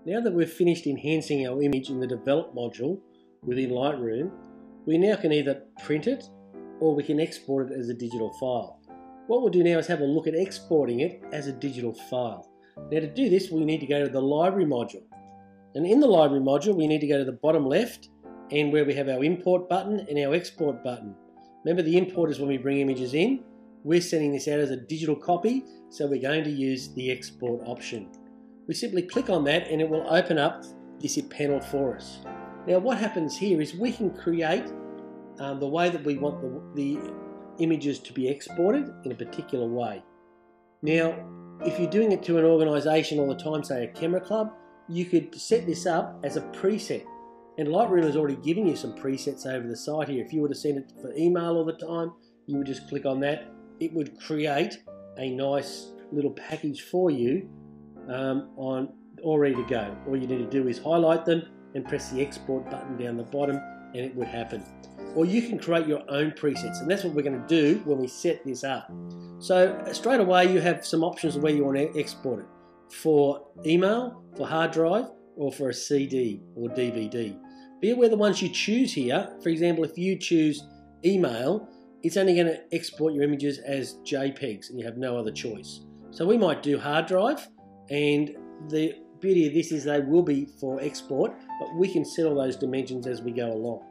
Now that we've finished enhancing our image in the Develop module within Lightroom, we now can either print it or we can export it as a digital file. What we'll do now is have a look at exporting it as a digital file. Now to do this, we need to go to the Library module. And in the Library module, we need to go to the bottom left and where we have our Import button and our Export button. Remember, the import is when we bring images in. We're sending this out as a digital copy, so we're going to use the Export option. We simply click on that and it will open up this panel for us. Now what happens here is we can create the way that we want the images to be exported in a particular way. Now if you're doing it to an organisation all the time, say a camera club, you could set this up as a preset. And Lightroom has already given you some presets over the side here. If you were to send it for email all the time, you would just click on that. It would create a nice little package for you on all ready to go. All you need to do is highlight them and press the export button down the bottom and it would happen. Or you can create your own presets, and that's what we're going to do when we set this up. So straight away you have some options of where you want to export it. For email, for hard drive, or for a CD or DVD. Be aware the ones you choose here, for example, if you choose email, it's only going to export your images as JPEGs and you have no other choice. So we might do hard drive, and the beauty of this is they will be for export, but we can set all those dimensions as we go along.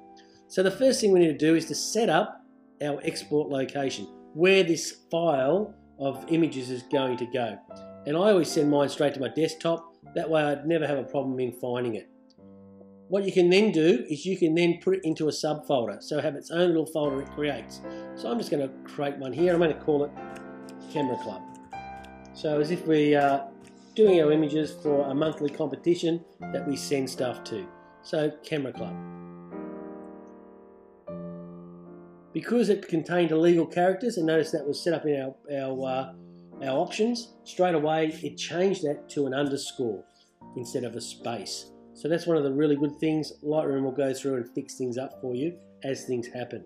So the first thing we need to do is to set up our export location, where this file of images is going to go. And I always send mine straight to my desktop, that way I'd never have a problem in finding it. What you can then do is you can then put it into a subfolder, so have its own little folder it creates. So I'm just going to create one here. I'm going to call it Camera Club. So as if we are doing our images for a monthly competition that we send stuff to. So Camera Club. Because it contained illegal characters, and notice that was set up in our options, straight away it changed that to an underscore instead of a space. So that's one of the really good things. Lightroom will go through and fix things up for you as things happen.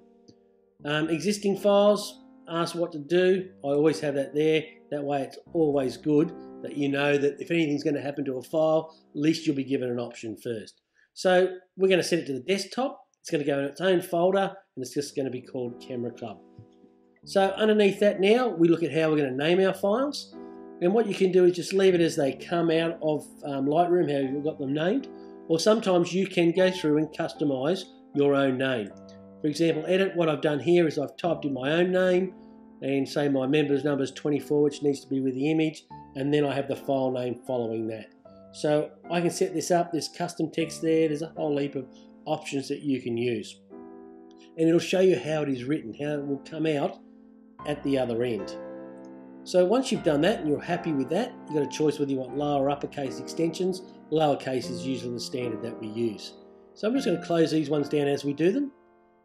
Existing files, ask what to do. I always have that there. That way it's always good that you know that if anything's going to happen to a file, at least you'll be given an option first. So we're going to set it to the desktop. It's going to go in its own folder and it's just going to be called Camera Club. So underneath that now, we look at how we're going to name our files. And what you can do is just leave it as they come out of Lightroom, how you've got them named. Or sometimes you can go through and customize your own name. For example, edit, what I've done here is I've typed in my own name and say my members number is 24, which needs to be with the image, and then I have the file name following that. So I can set this up, there's custom text there, there's a whole heap of options that you can use. And it'll show you how it is written, how it will come out at the other end. So once you've done that and you're happy with that, you've got a choice whether you want lower or uppercase extensions. Lowercase is usually the standard that we use. So I'm just going to close these ones down as we do them.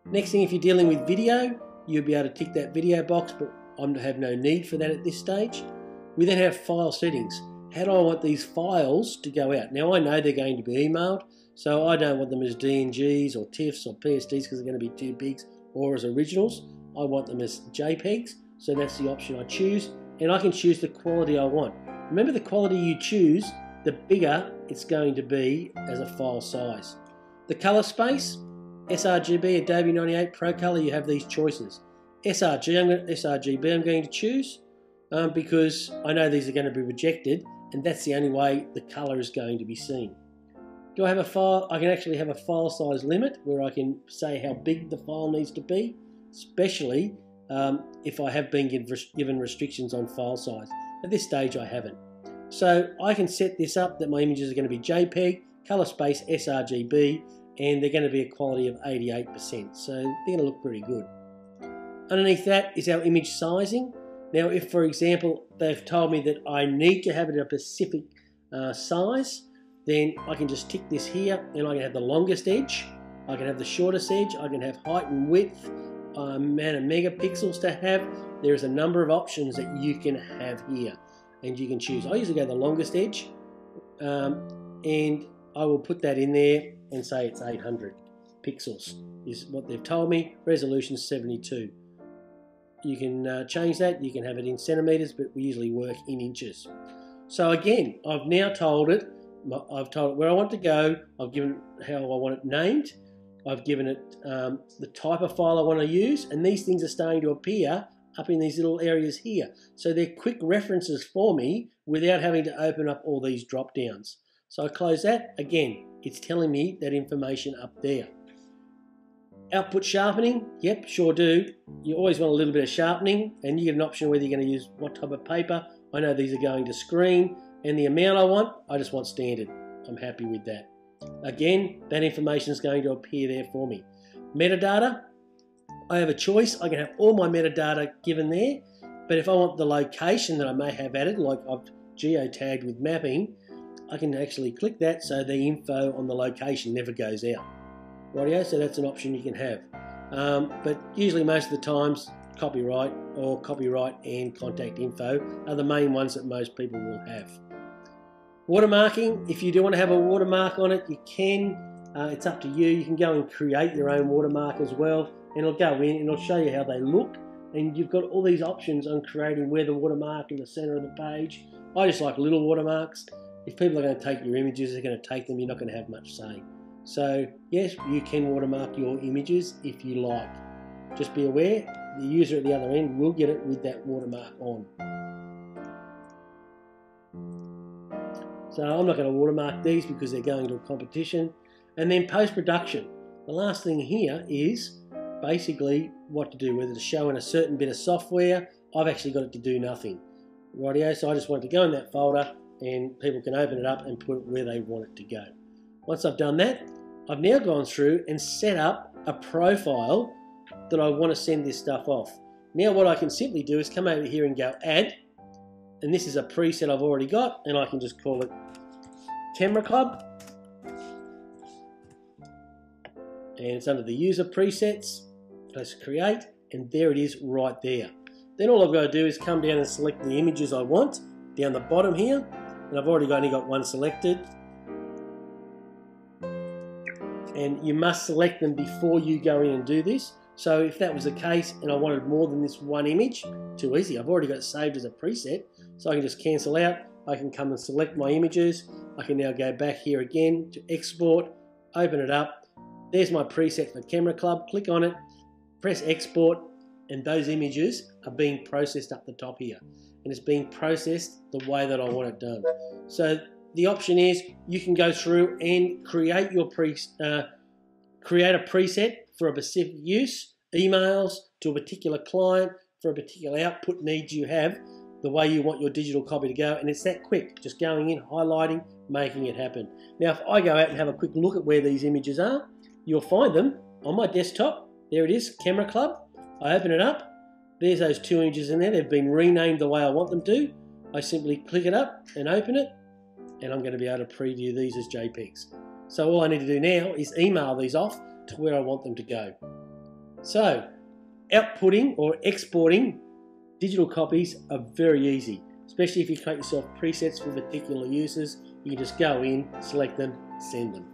Next thing, if you're dealing with video, you'll be able to tick that video box, but I have no need for that at this stage. We then have file settings. How do I want these files to go out? Now I know they're going to be emailed, so I don't want them as DNGs or TIFFs or PSDs because they're going to be too big, or as originals. I want them as JPEGs, so that's the option I choose, and I can choose the quality I want. Remember, the quality you choose, the bigger it's going to be as a file size. The color space, sRGB, Adobe 98 Pro Color, you have these choices. sRGB I'm going to choose because I know these are going to be rejected, and that's the only way the color is going to be seen. Do I have a file? I can actually have a file size limit where I can say how big the file needs to be, especially if I have been given restrictions on file size. At this stage I haven't. So I can set this up that my images are going to be JPEG, color space sRGB, and they're going to be a quality of 88%, so they're going to look pretty good. Underneath that is our image sizing. Now if, for example, they've told me that I need to have it a specific size, then I can just tick this here and I can have the longest edge, I can have the shortest edge, I can have height and width, amount of megapixels to have. There's a number of options that you can have here and you can choose. I usually go the longest edge and I will put that in there and say it's 800 pixels is what they've told me. Resolution 72. You can change that, you can have it in centimeters, but we usually work in inches. So again, I've now told it I've told it where I want to go. I've given it how I want it named. I've given it the type of file I want to use, and these things are starting to appear up in these little areas here. So they're quick references for me without having to open up all these drop downs. So I close that. Again, it's telling me that information up there. Output sharpening, yep, sure do. You always want a little bit of sharpening, and you get an option whether you're going to use what type of paper. I know these are going to screen, and the amount I want, I just want standard. I'm happy with that. Again, that information is going to appear there for me. Metadata, I have a choice. I can have all my metadata given there, but if I want the location that I may have added, like I've geotagged with mapping, I can actually click that so the info on the location never goes out. Rightio, so that's an option you can have. But usually most of the times, copyright or copyright and contact info are the main ones that most people will have. Watermarking, if you do want to have a watermark on it, you can. It's up to you. You can go and create your own watermark as well, and it'll go in and it'll show you how they look. And you've got all these options on creating where the watermark in the center of the page. I just like little watermarks. If people are going to take your images, they're going to take them. You're not going to have much say. So yes, you can watermark your images if you like. Just be aware, the user at the other end will get it with that watermark on. So I'm not going to watermark these because they're going to a competition. And then post-production. The last thing here is basically what to do, whether to show in a certain bit of software. I've actually got it to do nothing. Rightio, so I just want it to go in that folder and people can open it up and put it where they want it to go. Once I've done that, I've now gone through and set up a profile that I want to send this stuff off. Now what I can simply do is come over here and go add, and this is a preset I've already got, and I can just call it Camera Club, and it's under the user presets. Press create, and there it is right there. Then all I've got to do is come down and select the images I want down the bottom here, and I've already only got one selected. And you must select them before you go in and do this. So if that was the case and I wanted more than this one image, too easy. I've already got it saved as a preset, so I can just cancel out. I can come and select my images. I can now go back here again to export, open it up. There's my preset for Camera Club. Click on it, press export, and those images are being processed up the top here. And it's being processed the way that I want it done. So the option is you can go through and create your create a preset for a specific use, emails to a particular client for a particular output needs you have, the way you want your digital copy to go, and it's that quick, just going in, highlighting, making it happen. Now if I go out and have a quick look at where these images are, you'll find them on my desktop. There it is, Camera Club. I open it up, there's those two images in there. They've been renamed the way I want them to. I simply click it up and open it, and I'm going to be able to preview these as JPEGs. So all I need to do now is email these off to where I want them to go. So outputting or exporting digital copies are very easy, especially if you create yourself presets for particular uses. You can just go in, select them, send them.